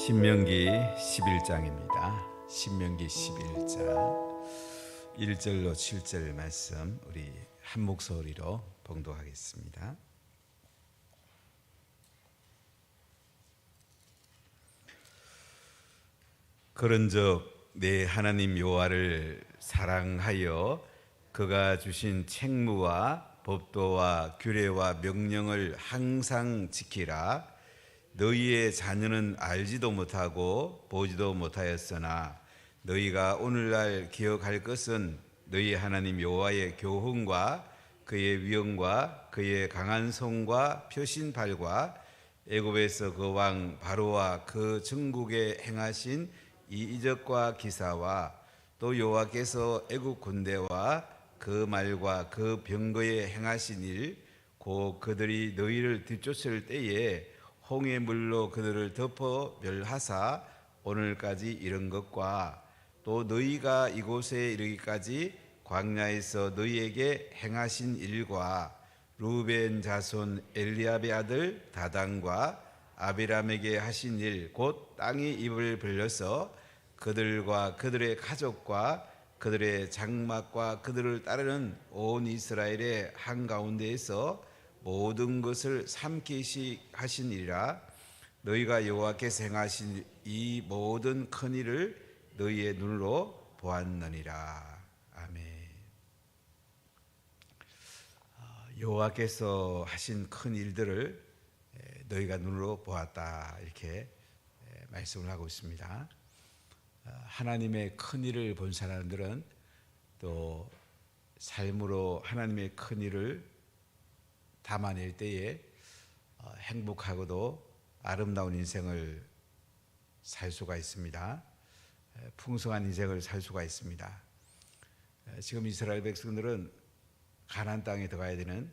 신명기 11장입니다. 신명기 11장 1절로 7절 말씀 우리 한 목소리로 봉독하겠습니다. 그런즉 내 하나님 여호와를 사랑하여 그가 주신 책무와 법도와 규례와 명령을 항상 지키라. 너희의 자녀는 알지도 못하고 보지도 못하였으나 너희가 오늘날 기억할 것은 너희 하나님 여호와의 교훈과 그의 위엄과 그의 강한 손과 표신발과 애굽에서 그 왕 바로와 그 전국에 행하신 이 이적과 기사와 또 여호와께서 애굽 군대와 그 말과 그 병거에 행하신 일, 곧 그들이 너희를 뒤쫓을 때에 홍해 물로 그들을 덮어 멸하사 오늘까지 이른 것과 또 너희가 이곳에 이르기까지 광야에서 너희에게 행하신 일과 루벤 자손 엘리압의 아들 다단과 아비람에게 하신 일, 곧 땅이 입을 벌려서 그들과 그들의 가족과 그들의 장막과 그들을 따르는 온 이스라엘의 한가운데에서 모든 것을 삼키시 하신 일이라. 너희가 여호와께서 행하신 이 모든 큰 일을 너희의 눈으로 보았느니라. 아멘. 여호와께서 하신 큰 일들을 너희가 눈으로 보았다, 이렇게 말씀을 하고 있습니다. 하나님의 큰 일을 본 사람들은 또 삶으로 하나님의 큰 일을 담아낼 때에 행복하고도 아름다운 인생을 살 수가 있습니다. 풍성한 인생을 살 수가 있습니다. 지금 이스라엘 백성들은 가나안 땅에 들어가야 되는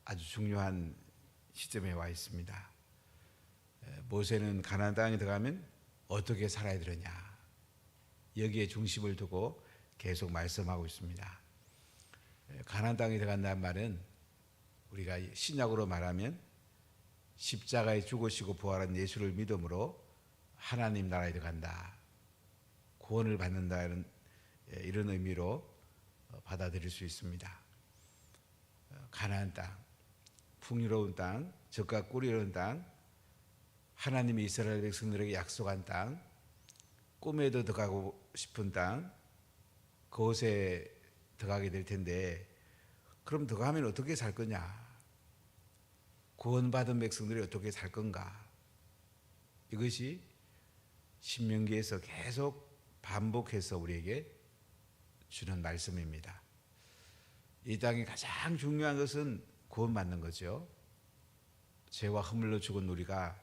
아주 중요한 시점에 와 있습니다. 모세는 가나안 땅에 들어가면 어떻게 살아야 되느냐, 여기에 중심을 두고 계속 말씀하고 있습니다. 가나안 땅에 들어간다는 말은 우리가 신약으로 말하면 십자가에 죽으시고 부활한 예수를 믿음으로 하나님 나라에 들어간다, 구원을 받는다는 이런 의미로 받아들일 수 있습니다. 가나안 땅, 풍요로운 땅, 젖과 꿀이 흐르는 땅, 하나님이 이스라엘 백성들에게 약속한 땅, 꿈에도 들어가고 싶은 땅, 그곳에 들어가게 될 텐데, 그럼 들어가면 어떻게 살 거냐? 구원받은 백성들이 어떻게 살 건가? 이것이 신명기에서 계속 반복해서 우리에게 주는 말씀입니다. 이 땅의 가장 중요한 것은 구원받는 거죠. 죄와 허물로 죽은 우리가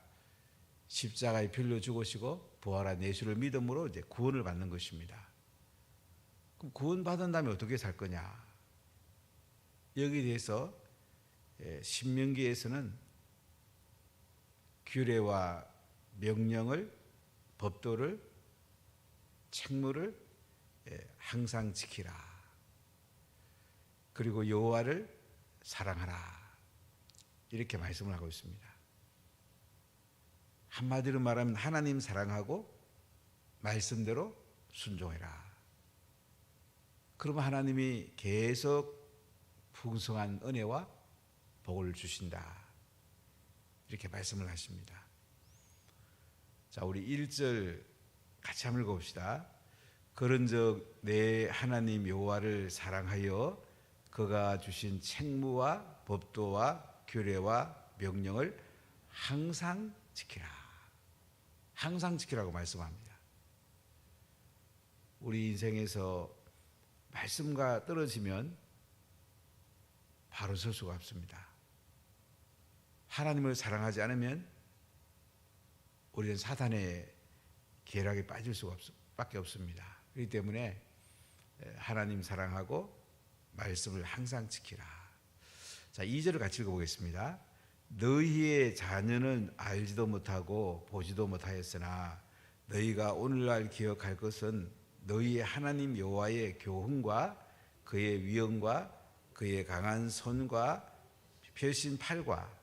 십자가에 빌려 죽으시고 부활한 예수를 믿음으로 이제 구원을 받는 것입니다. 그럼 구원받은 다음에 어떻게 살 거냐? 여기에 대해서 신명기에서는 규례와 명령을, 법도를, 책무를 항상 지키라. 그리고 여호와를 사랑하라, 이렇게 말씀을 하고 있습니다. 한마디로 말하면 하나님 사랑하고 말씀대로 순종해라. 그러면 하나님이 계속 풍성한 은혜와 복을 주신다, 이렇게 말씀을 하십니다. 자, 우리 1절 같이 한번 읽어봅시다. 그런즉 내 하나님 여호와를 사랑하여 그가 주신 책무와 법도와 규례와 명령을 항상 지키라. 항상 지키라고 말씀합니다. 우리 인생에서 말씀과 떨어지면 바로 설 수가 없습니다. 하나님을 사랑하지 않으면 우리는 사탄의 계략에 빠질 수밖에 없습니다. 그렇기 때문에 하나님 사랑하고 말씀을 항상 지키라. 자, 2절을 같이 읽어보겠습니다. 너희의 자녀는 알지도 못하고 보지도 못하였으나 너희가 오늘날 기억할 것은 너희의 하나님 여호와의 교훈과 그의 위엄과 그의 강한 손과 펴신 팔과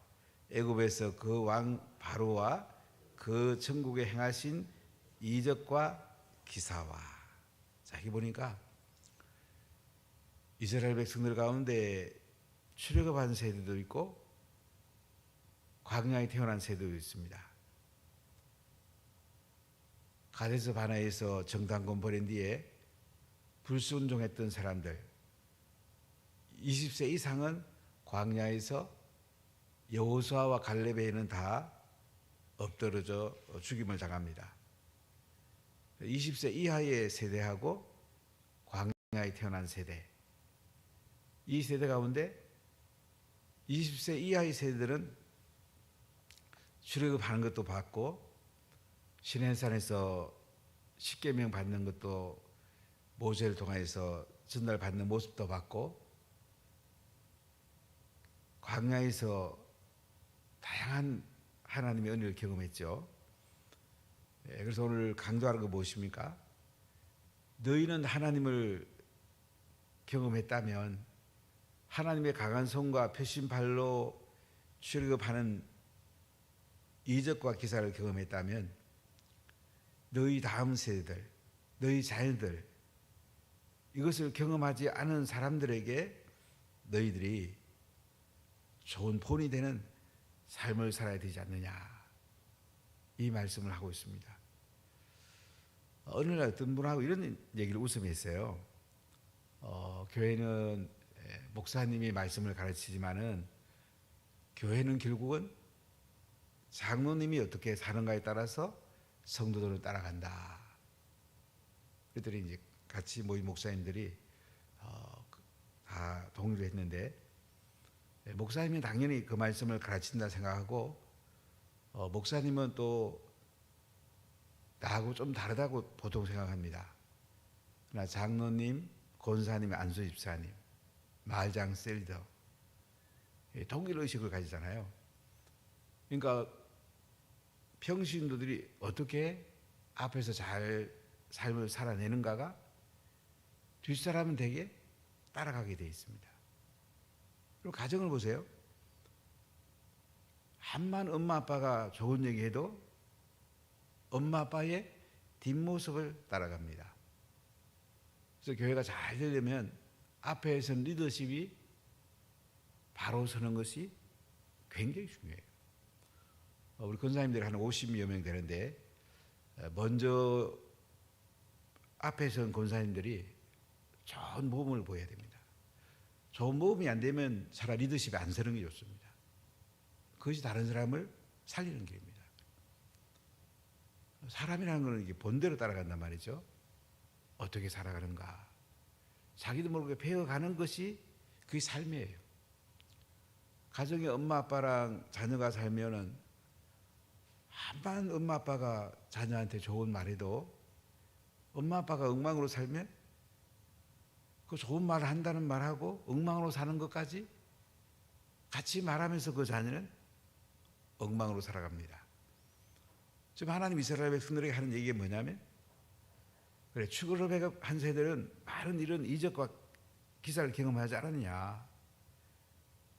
애굽에서 그 왕 바로와 그 그 천국에 행하신 이적과 기사와. 자, 여기 보니까 이스라엘 백성들 가운데 출애굽한 세대도 있고 광야에 태어난 세대도 있습니다. 가데스 바네아에서 정탐권 벌인 뒤에 불순종했던 사람들 20세 이상은 광야에서 여호수아와 갈렙에는 다 엎드러져 죽임을 당합니다. 20세 이하의 세대하고 광야에 태어난 세대, 이 세대 가운데 20세 이하의 세대들은 출애굽하는 것도 받고 시내산에서 십계명 받는 것도 모세를 통해서 전달받는 모습도 받고 광야에서 다양한 하나님의 은혜를 경험했죠. 그래서 오늘 강조하는 거 무엇입니까? 너희는 하나님을 경험했다면, 하나님의 강한 손과 표심발로 출애굽하는 이적과 기사를 경험했다면, 너희 다음 세대들, 너희 자녀들, 이것을 경험하지 않은 사람들에게 너희들이 좋은 본이 되는 삶을 살아야 되지 않느냐, 이 말씀을 하고 있습니다. 어느 날 어떤 분하고 이런 얘기를 웃으면서요. 교회는 목사님이 말씀을 가르치지만은 교회는 결국은 장로님이 어떻게 사는가에 따라서 성도들을 따라간다. 그랬더니 이제 같이 모인 목사님들이 다 동의를 했는데, 목사님이 당연히 그 말씀을 가르친다 생각하고 목사님은 또 나하고 좀 다르다고 보통 생각합니다. 그러나 장로님, 권사님, 안수집사님, 마을장, 셀더 동일 의식을 가지잖아요. 그러니까 평신도들이 어떻게 앞에서 잘 삶을 살아내는가가 뒷사람은 되게 따라가게 되어 있습니다. 그리고 가정을 보세요. 암만 엄마 아빠가 좋은 얘기해도 엄마 아빠의 뒷모습을 따라갑니다. 그래서 교회가 잘 되려면 앞에 선 리더십이 바로 서는 것이 굉장히 중요해요. 우리 권사님들이 한 50여 명 되는데, 먼저 앞에 선 권사님들이 좋은 모범을 보여야 됩니다. 좋은 모범이 안 되면 차라리 리더십이 안 서는 게 좋습니다. 그것이 다른 사람을 살리는 길입니다. 사람이라는 것은 이게 본대로 따라간단 말이죠. 어떻게 살아가는가, 자기도 모르게 배워가는 것이 그게 삶이에요. 가정에 엄마 아빠랑 자녀가 살면은 한번 엄마 아빠가 자녀한테 좋은 말해도 엄마 아빠가 엉망으로 살면 그 좋은 말을 한다는 말하고 엉망으로 사는 것까지 같이 말하면서 그 자녀는 엉망으로 살아갑니다. 지금 하나님 이스라엘 백성들에게 하는 얘기가 뭐냐면, 그래, 출애굽한 세대는 많은 이런 이적과 기사를 경험하지 않았느냐,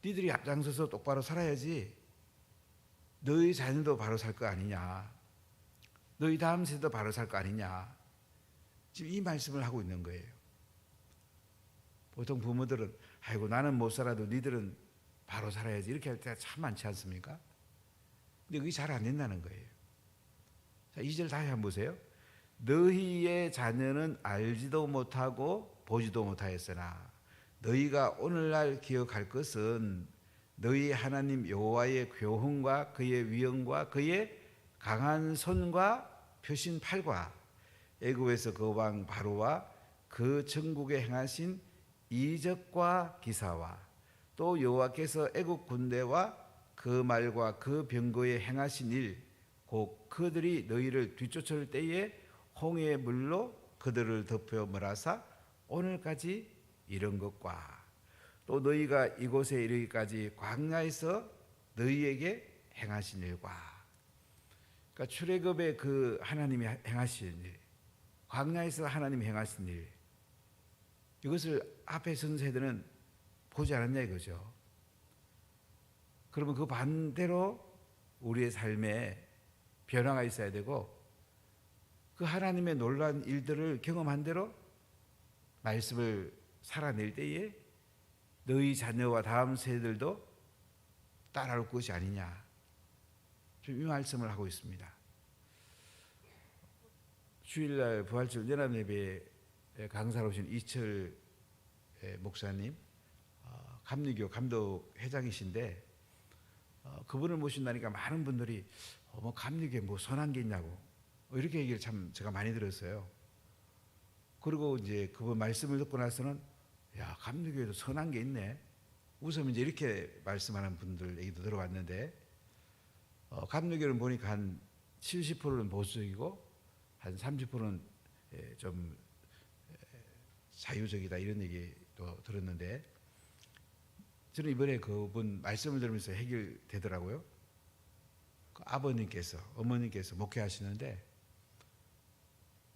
니들이 앞장서서 똑바로 살아야지 너희 자녀도 바로 살 거 아니냐, 너희 다음 세대도 바로 살 거 아니냐, 지금 이 말씀을 하고 있는 거예요. 보통 부모들은 아이고 나는 못 살아도 니들은 바로 살아야지 이렇게 할 때가 참 많지 않습니까? 근데 그게 잘 안 된다는 거예요. 자, 2절 다시 한번 보세요. 너희의 자녀는 알지도 못하고 보지도 못하였으나 너희가 오늘날 기억할 것은 너희 하나님 여호와의 교훈과 그의 위엄과 그의 강한 손과 펴신 팔과 애굽에서 그 왕 바로와 그 천국에 행하신 이적과 기사와 또 여호와께서 애굽 군대와 그 말과 그 병거에 행하신 일, 곧 그들이 너희를 뒤쫓을 때에 홍해의 물로 그들을 덮여 멀어사 오늘까지 이런 것과 또 너희가 이곳에 이르기까지 광야에서 너희에게 행하신 일과, 그러니까 출애굽의 그 하나님이 행하신 일, 광야에서 하나님이 행하신 일, 이것을 앞에 선 세대는 보지 않았냐 이거죠. 그러면 그 반대로 우리의 삶에 변화가 있어야 되고 그 하나님의 놀라운 일들을 경험한 대로 말씀을 살아낼 때에 너희 자녀와 다음 세대들도 따라올 것이 아니냐. 이 말씀을 하고 있습니다. 주일날 부활절 연합예배 강사로 오신 이철 목사님, 감리교 감독 회장이신데 그분을 모신다니까 많은 분들이 뭐 감리교에 뭐 선한 게 있냐고 이렇게 얘기를 참 제가 많이 들었어요. 그리고 이제 그분 말씀을 듣고 나서는 야, 감리교에도 선한 게 있네. 우선 이제 이렇게 말씀하는 분들 얘기도 들어봤는데 감리교는 보니까 한 70%는 보수적이고 한 30%는 좀 자유적이다 이런 얘기도 들었는데 저는 이번에 그분 말씀을 들으면서 해결되더라고요. 그 아버님께서 어머님께서 목회하시는데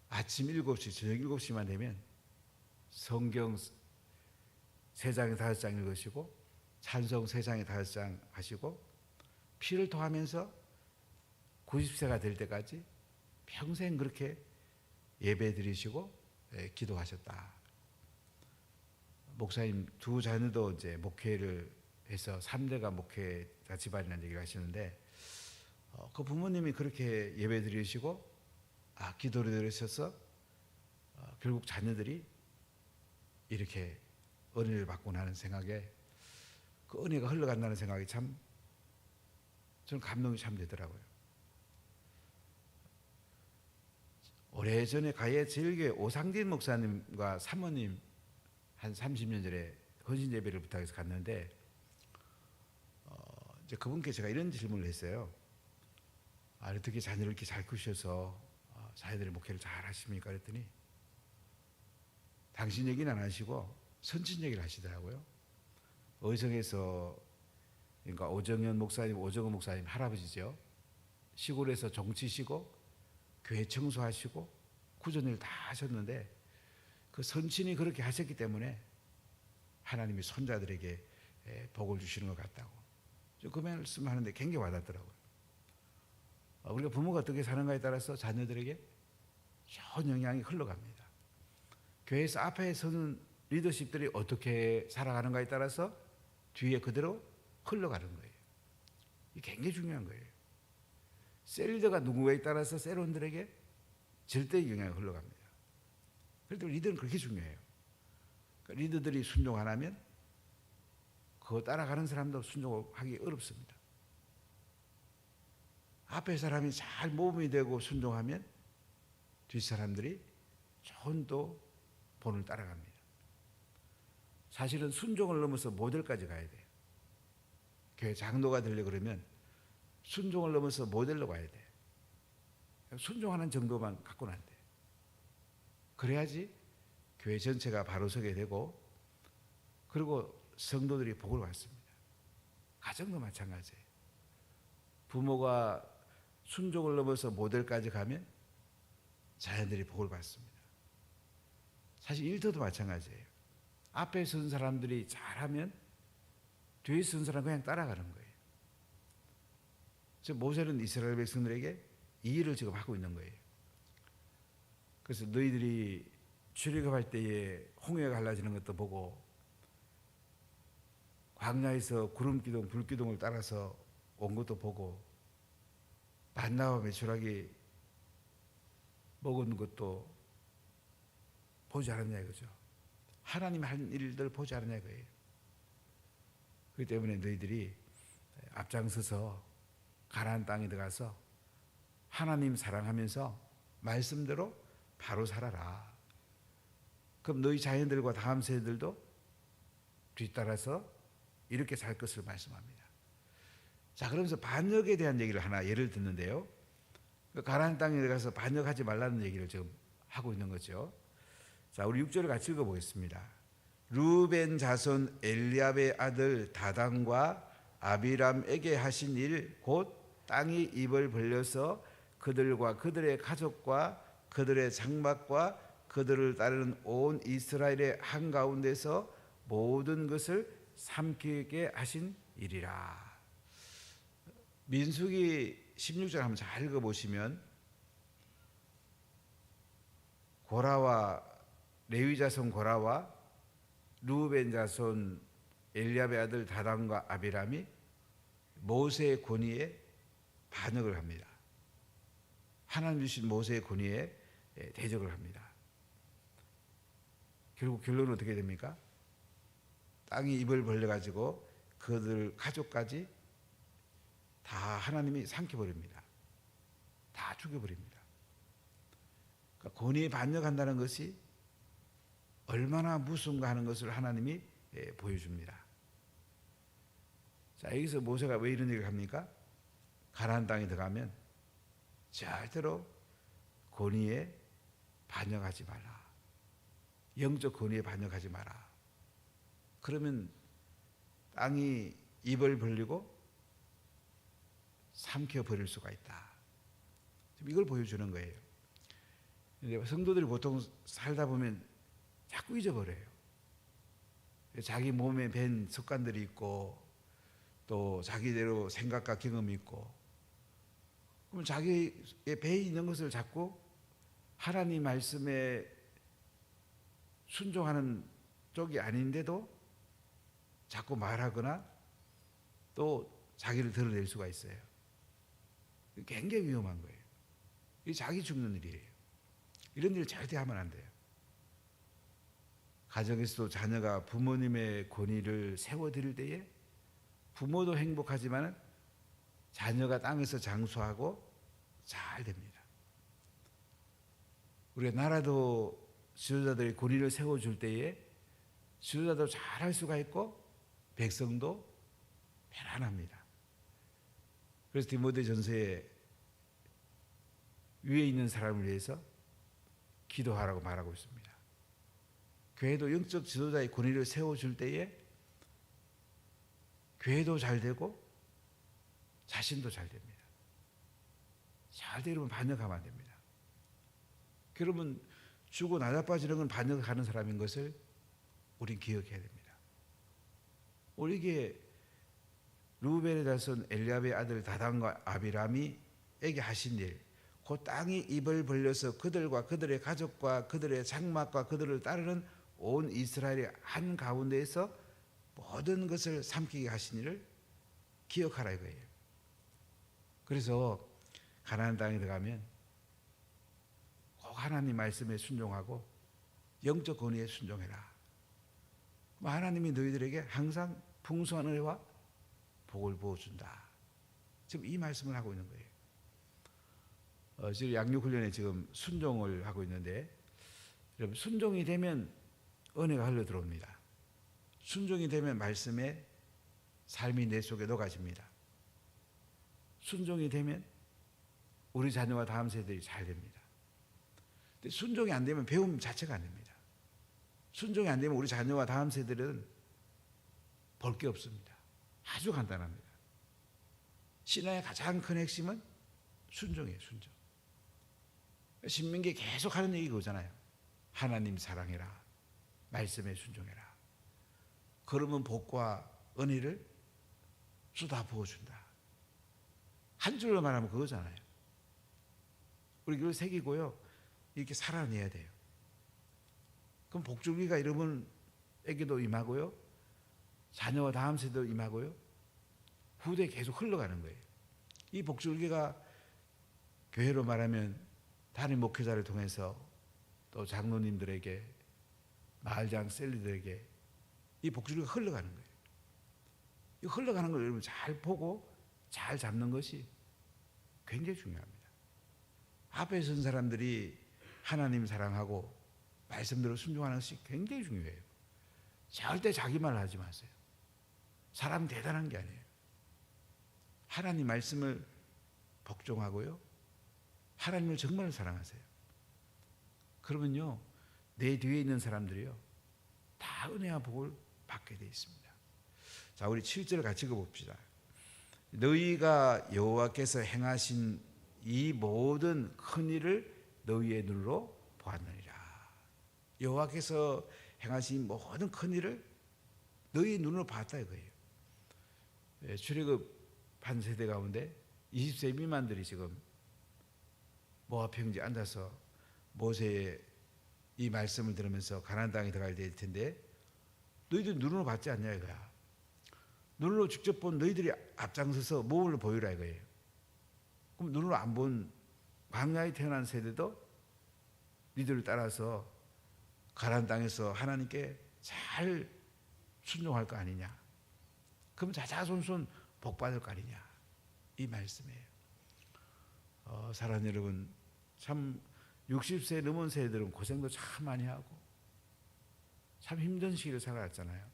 아침 7시 저녁 7시만 되면 성경 3장에 5장 읽으시고 찬송 3장에 5장 하시고 피를 토하면서 90세가 될 때까지 평생 그렇게 예배 드리시고 기도하셨다. 목사님 두 자녀도 이제 목회를 해서 3대가 목회자 집안이라는 얘기를 하시는데 그 부모님이 그렇게 예배 드리시고 기도를 드리셔서 결국 자녀들이 이렇게 은혜를 받고 나는 생각에 그 은혜가 흘러간다는 생각이 참 저는 감동이 참 되더라고요. 오래전에 가해 제일교회 오상진 목사님과 사모님 한 30년 전에 헌신 예배를 부탁해서 갔는데 이제 그분께 제가 이런 질문을 했어요. 어떻게 자녀를 이렇게 잘 크셔서 자녀들의 목회를 잘 하십니까? 그랬더니 당신 얘기는 안 하시고 선진 얘기를 하시더라고요. 의성에서 그러니까 오정현 목사님, 오정은 목사님 할아버지죠. 시골에서 정치시고 교회 청소하시고 구전일 다 하셨는데 그 선친이 그렇게 하셨기 때문에 하나님이 손자들에게 복을 주시는 것 같다고. 그 말씀하는데 굉장히 와닿더라고요. 우리가 부모가 어떻게 사는가에 따라서 자녀들에게 좋은 영향이 흘러갑니다. 교회에서 앞에 서는 리더십들이 어떻게 살아가는가에 따라서 뒤에 그대로 흘러가는 거예요. 이게 굉장히 중요한 거예요. 셀리더가 누구에 따라서 셀원들에게 절대 영향이 흘러갑니다. 그래도 리더는 그렇게 중요해요. 그러니까 리더들이 순종 안 하면 그거 따라가는 사람도 순종하기 어렵습니다. 앞에 사람이 잘 모범이 되고 순종하면 뒷 사람들이 좋은 또 본을 따라갑니다. 사실은 순종을 넘어서 모델까지 가야 돼요. 교회 장로가 되려고 그러면 순종을 넘어서 모델로 가야 돼요. 순종하는 정도만 갖고는 안 돼요. 그래야지 교회 전체가 바로 서게 되고 그리고 성도들이 복을 받습니다. 가정도 마찬가지예요. 부모가 순종을 넘어서 모델까지 가면 자녀들이 복을 받습니다. 사실 일터도 마찬가지예요. 앞에 선 사람들이 잘하면 뒤에 선 사람 그냥 따라가는 거예요. 그래서 모세는 이스라엘 백성들에게 이 일을 지금 하고 있는 거예요. 그래서 너희들이 출애굽할 때에 홍해가 갈라지는 것도 보고 광야에서 구름기둥, 불기둥을 따라서 온 것도 보고 만나와 메추라기 먹은 것도 보지 않았냐 이거죠. 하나님 한 일들 보지 않았냐 이거예요. 그렇기 때문에 너희들이 앞장서서 가나안 땅에 들어가서 하나님 사랑하면서 말씀대로 바로 살아라. 그럼 너희 자녀들과 다음 세대들도 뒤따라서 이렇게 살 것을 말씀합니다. 자, 그러면서 반역에 대한 얘기를 하나 예를 듣는데요. 가나안 땅에 들어가서 반역하지 말라는 얘기를 지금 하고 있는 거죠. 자, 우리 6절을 같이 읽어보겠습니다. 루벤 자손 엘리압의 아들 다단과 아비람에게 하신 일 곧 땅이 입을 벌려서 그들과 그들의 가족과 그들의 장막과 그들을 따르는 온 이스라엘의 한가운데서 모든 것을 삼키게 하신 일이라. 민수기 16절 한번 잘 읽어보시면 고라와 레위 자손 고라와 르우벤 자손 엘리압의 아들 다단과 아비람이 모세의 권위에 반역을 합니다. 하나님 주신 모세의 권위에 대적을 합니다. 결국 결론은 어떻게 됩니까? 땅이 입을 벌려가지고 그들 가족까지 다 하나님이 삼켜버립니다. 다 죽여버립니다. 그러니까 권위에 반역한다는 것이 얼마나 무서운가 하는 것을 하나님이 보여줍니다. 자, 여기서 모세가 왜 이런 얘기를 합니까? 가나안 땅에 들어가면 절대로 권위에 반역하지 마라. 영적 권위에 반역하지 마라. 그러면 땅이 입을 벌리고 삼켜버릴 수가 있다. 이걸 보여주는 거예요. 근데 성도들이 보통 살다 보면 자꾸 잊어버려요. 자기 몸에 밴 습관들이 있고 또 자기대로 생각과 경험이 있고, 그럼 자기의 배에 있는 것을 자꾸 하나님 말씀에 순종하는 쪽이 아닌데도 자꾸 말하거나 또 자기를 드러낼 수가 있어요. 굉장히 위험한 거예요. 이게 자기 죽는 일이에요. 이런 일을 절대 하면 안 돼요. 가정에서도 자녀가 부모님의 권위를 세워드릴 때에 부모도 행복하지만 자녀가 땅에서 장수하고 잘 됩니다. 우리가 나라도 지도자들의 권위를 세워줄 때에 지도자도 잘할 수가 있고 백성도 편안합니다. 그래서 디모데전서에 위에 있는 사람을 위해서 기도하라고 말하고 있습니다. 교회도 영적 지도자의 권위를 세워줄 때에 교회도 잘 되고 자신도 잘 됩니다. 잘 되려면 반역하면 안 됩니다. 그러면 죽고 나자빠지는 건 반역하는 사람인 것을 우린 기억해야 됩니다. 우리에게 르우벤의 자손 엘리압의 아들 다단과 아비람이 에게 하신 일, 그 땅이 입을 벌려서 그들과 그들의 가족과 그들의 장막과 그들을 따르는 온 이스라엘의 한 가운데에서 모든 것을 삼키게 하신 일을 기억하라 이거예요. 그래서 가나안 땅에 들어가면 꼭 하나님 말씀에 순종하고 영적 권위에 순종해라. 하나님이 너희들에게 항상 풍성한 은혜와 복을 부어준다. 지금 이 말씀을 하고 있는 거예요. 지금 양육훈련에 지금 순종을 하고 있는데, 여러분 순종이 되면 은혜가 흘러 들어옵니다. 순종이 되면 말씀에 삶이 내 속에 녹아집니다. 순종이 되면 우리 자녀와 다음 세대들이 잘 됩니다. 근데 순종이 안 되면 배움 자체가 안 됩니다. 순종이 안 되면 우리 자녀와 다음 세대들은 볼 게 없습니다. 아주 간단합니다. 신앙의 가장 큰 핵심은 순종이에요. 순종. 신명기에 계속 하는 얘기가 오잖아요. 하나님 사랑해라. 말씀에 순종해라. 그러면 복과 은혜를 쏟아 부어준다. 한 줄로 말하면 그거잖아요. 우리 그걸 새기고요, 이렇게 살아내야 돼요. 그럼 복줄기가 여러분에게도 임하고요, 자녀와 다음 세대도 임하고요, 후대에 계속 흘러가는 거예요. 이 복줄기가 교회로 말하면 담임 목회자를 통해서 또 장로님들에게, 마을장 셀리들에게 이 복줄기가 흘러가는 거예요. 이 흘러가는 걸 여러분 잘 보고 잘 잡는 것이 굉장히 중요합니다. 앞에 선 사람들이 하나님 사랑하고 말씀대로 순종하는 것이 굉장히 중요해요. 절대 자기 말 하지 마세요. 사람 대단한 게 아니에요. 하나님 말씀을 복종하고요, 하나님을 정말 사랑하세요. 그러면요, 내 뒤에 있는 사람들이요 다 은혜와 복을 받게 되어 있습니다. 자, 우리 7절 같이 읽어봅시다. 너희가 여호와께서 행하신 이 모든 큰 일을 너희의 눈으로 보았느니라. 여호와께서 행하신 모든 큰 일을 너희의 눈으로 봤다 이거예요. 출애굽 한 세대 가운데 20세 미만들이 지금 모압 평지에 앉아서 모세의 이 말씀을 들으면서 가나안 땅에 들어가야 될 텐데 너희들 눈으로 봤지 않냐 이거야. 눈으로 직접 본 너희들이 앞장서서 몸을 보이라 이거예요. 그럼 눈으로 안 본 광야에 태어난 세대도 니들을 따라서 가나안 땅에서 하나님께 잘 순종할 거 아니냐. 그럼 자자손손 복 받을 거 아니냐. 이 말씀이에요. 사랑하는 여러분, 참 60세 넘은 세대들은 고생도 참 많이 하고 참 힘든 시기를 살아왔잖아요.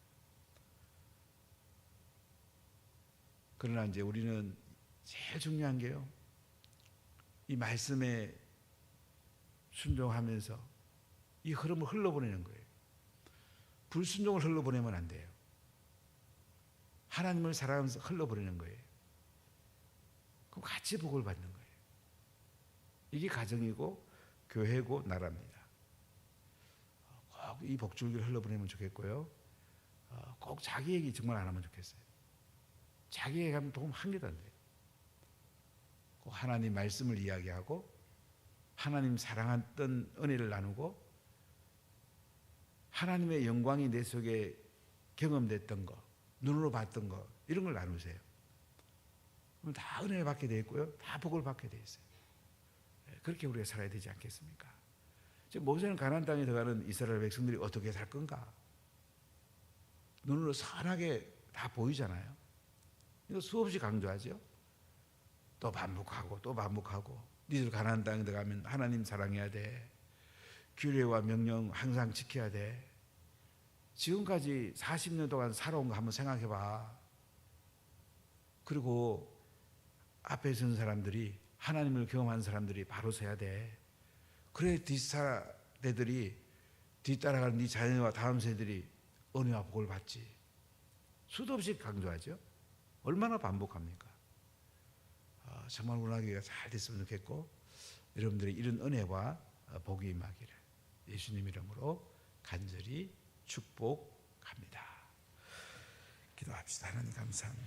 그러나 이제 우리는 제일 중요한 게요, 이 말씀에 순종하면서 이 흐름을 흘러보내는 거예요. 불순종을 흘러보내면 안 돼요. 하나님을 사랑하면서 흘러보내는 거예요. 그럼 같이 복을 받는 거예요. 이게 가정이고 교회고 나라입니다. 꼭 이 복줄기를 흘러보내면 좋겠고요. 꼭 자기 얘기 정말 안 하면 좋겠어요. 자기 얘기하면 도움 한 개도 안 돼요. 꼭 하나님 말씀을 이야기하고 하나님 사랑했던 은혜를 나누고 하나님의 영광이 내 속에 경험됐던 거, 눈으로 봤던 거, 이런 걸 나누세요. 그럼 다 은혜를 받게 돼 있고요, 다 복을 받게 돼 있어요. 그렇게 우리가 살아야 되지 않겠습니까? 지금 모세는 가나안 땅에 들어가는 이스라엘 백성들이 어떻게 살 건가? 눈으로 선하게 다 보이잖아요. 이거 수없이 강조하죠. 또 반복하고 또 반복하고. 니들 가나안 땅에 들어가면 하나님 사랑해야 돼. 규례와 명령 항상 지켜야 돼. 지금까지 40년 동안 살아온 거 한번 생각해 봐. 그리고 앞에 선 사람들이, 하나님을 경험한 사람들이 바로 서야 돼. 그래 뒷세대들이, 뒤따라가는 네 자녀와 다음 세대들이 은혜와 복을 받지. 수도 없이 강조하죠. 얼마나 반복합니까? 정말 운하기가 잘 됐으면 좋겠고, 여러분들의 이런 은혜와 복이 임하기를 예수님 이름으로 간절히 축복합니다. 기도합시다. 하나님 감사합니다.